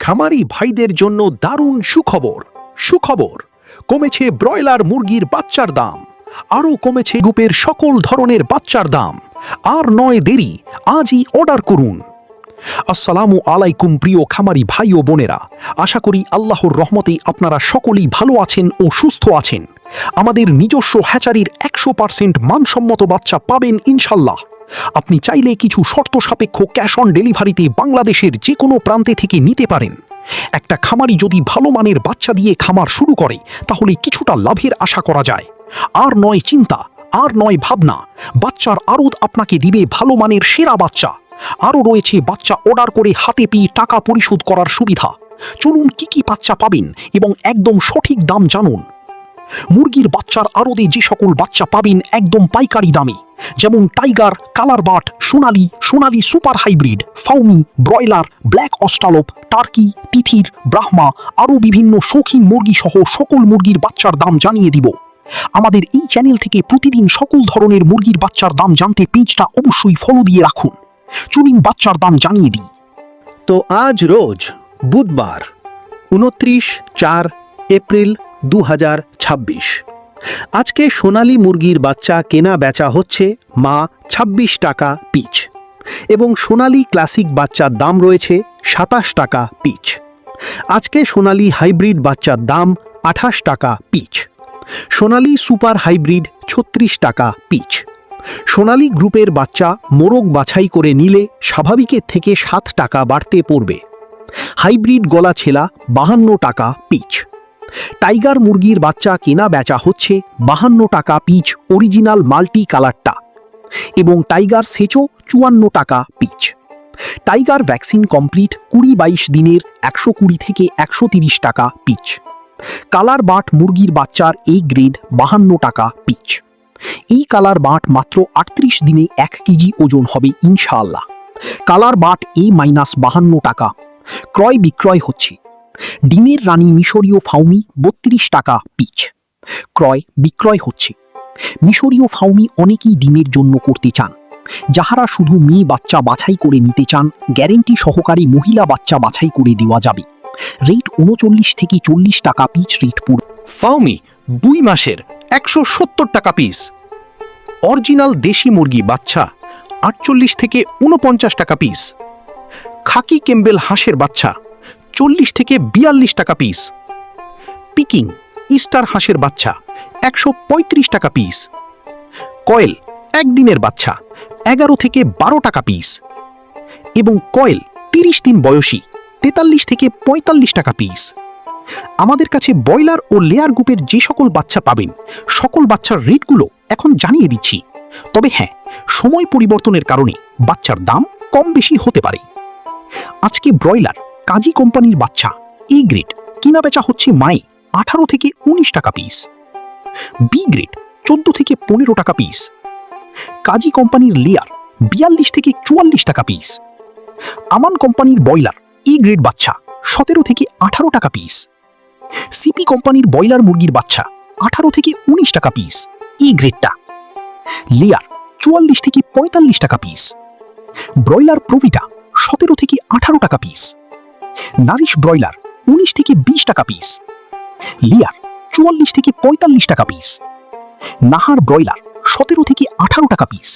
খামারি ভাইদের জন্য দারুণ সুখবর কমেছে ব্রয়লার মুরগির বাচ্চার দাম, আরও কমেছে গ্রুপের সকল ধরনের বাচ্চার দাম। আর নয় দেরি, আজই অর্ডার করুন। আসসালামু আলাইকুম প্রিয় খামারি ভাই ও বোনেরা, আশা করি আল্লাহর রহমতে আপনারা সকলেই ভালো আছেন ও সুস্থ আছেন। আমাদের নিজস্ব হ্যাচারির 100% মানসম্মত বাচ্চা পাবেন ইনশাল্লাহ। আপনি চাইলে কিছু শর্ত সাপেক্ষ ক্যাশ অন ডেলিভারিতে বাংলাদেশের যে কোনো প্রান্তে থেকে নিতে পারেন। একটা খামারি যদি ভালো মানের বাচ্চা দিয়ে খামার শুরু করে তাহলে কিছুটা লাভের আশা করা যায়। আর নয় চিন্তা, আর নয় ভাবনা, বাচ্চার আড়ত আপনাকে দিবে ভালো মানের সেরা বাচ্চা। আরও রয়েছে বাচ্চা অর্ডার করে হাতে পেয়ে টাকা পরিশোধ করার সুবিধা। চলুন কি বাচ্চা পাবেন এবং একদম সঠিক দাম জানুন। মুরগির বাচ্চার আড়তে যে সকল বাচ্চা পাবেন একদম পাইকারি দামে, যেমন টাইগার, কালার বাট, সোনালি super hybrid, Fayoumi, broiler, black Australorp, turkey, তিথির, ব্রাহ্মা, আরও বিভিন্ন শৌখিন মুরগি সহ সকল মুরগির বাচ্চার দাম জানিয়ে দিব। আমাদের এই চ্যানেল থেকে প্রতিদিন সকল ধরনের মুরগির বাচ্চার দাম জানতে পেজটা অবশ্যই ফলো দিয়ে রাখুন। চলুন বাচ্চার দাম জানিয়ে দিই। তো আজ রোজ বুধবার 29 এপ্রিল 2026। আজকে সোনালী মুরগির বাচ্চা কেনা বেচা হচ্ছে মা 26 টাকা পিচ এবং সোনালী ক্লাসিক বাচ্চার দাম রয়েছে 27 টাকা পিচ। আজকে সোনালী হাইব্রিড বাচ্চার দাম 28 টাকা পিচ, সোনালী সুপার হাইব্রিড 36 টাকা পিচ। সোনালী গ্রুপের বাচ্চা মোরগ বাছাই করে নিলে স্বাভাবিকের থেকে 7 টাকা বাড়তে পড়বে। হাইব্রিড গলা ছেলা 52 টাকা পিচ। টাইগার মুরগির বাচ্চা কেনা বেচা হচ্ছে 52 টাকা পিচ অরিজিনাল মাল্টি কালারটা, এবং টাইগার সেচো 54 টাকা পিচ। টাইগার ভ্যাকসিন কমপ্লিট 20-22 দিনের 120 থেকে 130 টাকা পিচ। কালার বাট মুরগির বাচ্চার এই গ্রেড 52 টাকা পিচ। এই কালার বাট মাত্র 38 দিনে 1 কেজি ওজন হবে ইনশাআল্লাহ। কালার বাট A-52 টাকা ক্রয় বিক্রয় হচ্ছে। ডিমের রানী মিশরীয় ফাউমি 32 টাকা পিচ ক্রয় বিক্রয় হচ্ছে। মিশরীয় ফাউমি অনেকেই ডিমের জন্য করতে চান। যাহারা শুধু মেয়ে বাচ্চা বাছাই করে নিতে চান, গ্যারেন্টি সহকারে মহিলা বাচ্চা বাছাই করে দেওয়া যাবে। রেট 39 থেকে 40 টাকা পিচ রেট পড়বে। ফাউমি 2 মাসের 170 টাকা পিস। অরিজিনাল দেশি মুরগি বাচ্চা 48 থেকে 49 টাকা পিস। খাকি কেম্বেল হাঁসের বাচ্চা 40 থেকে 42 টাকা পিস। পিকিং ইস্টার হাঁসের বাচ্চা 135 টাকা পিস। কয়েল একদিনের বাচ্চা 11 থেকে 12 টাকা পিস, এবং কয়েল 30 দিন বয়সী 43 থেকে 45 টাকা পিস। আমাদের কাছে ব্রয়লার ও লেয়ার গ্রুপের যে সকল বাচ্চা পাবেন সকল বাচ্চার রেটগুলো এখন জানিয়ে দিচ্ছি। তবে হ্যাঁ, সময় পরিবর্তনের কারণে বাচ্চার দাম কম বেশি হতে পারে। আজকে ব্রয়লার কাজী কোম্পানির বাচ্চা এ গ্রেড কিনা বেচা হচ্ছে মায়ে 18 থেকে 19 টাকা পিস, বি গ্রেড 14 থেকে 15 টাকা পিস। কাজী কোম্পানির লেয়ার 42 থেকে 44 টাকা পিস। আমান কোম্পানির ব্রয়লার এ গ্রেড বাচ্চা 17 থেকে 18 টাকা পিস। সিপি কোম্পানির ব্রয়লার মুরগির বাচ্চা 18 থেকে 19 টাকা পিস ই গ্রেডটা। লেয়ার 44 থেকে 45 টাকা পিস। ব্রয়লার প্রভিটা 17 থেকে 18 টাকা পিস। নারিশ ব্রয়লার 19 থেকে 20 টাকা পিস। লেয়ার 44 থেকে 45 টাকা পিস। নাহার ব্রয়লার 17 থেকে 18 টাকা পিস।